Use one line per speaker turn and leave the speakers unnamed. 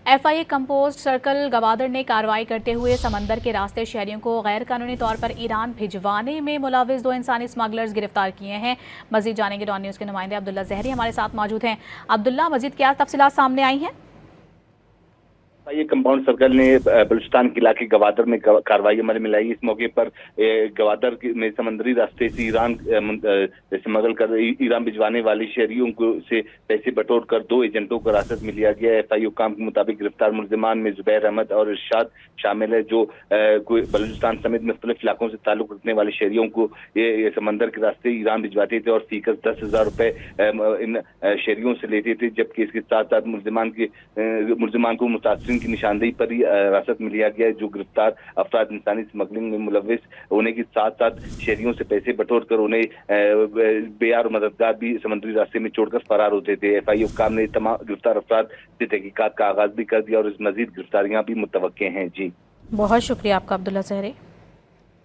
FIA compost circle Gwadar نے کارروائی کرتے ہوئے سمندر کے راستے شہریوں کو غیر قانونی طور پر ایران بھجوانے میں ملوث 2 انسانی اسمگلرز گرفتار کیے ہیں۔ مزید جانیں گے ڈان نیوز کے نمائندے عبداللہ زہری ہمارے ساتھ موجود ہیں۔ عبداللہ، مزید کیا تفصیلات سامنے آئی ہیں؟
یہ کمپاؤنڈ سرکل نے بلوچستان کے علاقے گوادر میں کارروائی عمل میں لائی۔ اس موقع پر گوادر میں سمندری راستے سے ایران اسمگل کر ایران بھجوانے والے شہریوں کو سے پیسے بٹور کر 2 ایجنٹوں کو حراست میں لیا گیا ہے۔ FIA حکام کے مطابق گرفتار ملزمان میں زبیر احمد اور ارشاد شامل ہے، جو بلوچستان سمیت مختلف علاقوں سے تعلق رکھنے والے شہریوں کو یہ سمندر کے راستے ایران بھجواتے تھے اور فی کس 10,000 روپے ان شہریوں سے لیتے تھے، جبکہ اس کے ساتھ ساتھ ملزمان کو متاثرین کی نشاندہی پر ہی حراست میں لیا گیا ہے۔ جو گرفتار افراد انسانی اسمگلنگ میں ملوث ہونے کے ساتھ ساتھ شہریوں سے پیسے بٹور کر انہیں بے یار مددگار بھی سمندری راستے میں چھوڑ کر فرار ہوتے تھے۔ FIA حکام نے تمام گرفتار افراد سے تحقیقات کا آغاز بھی کر دیا اور اس مزید گرفتاریاں بھی متوقع ہیں۔ جی
بہت شکریہ آپ کا عبداللہ زہری۔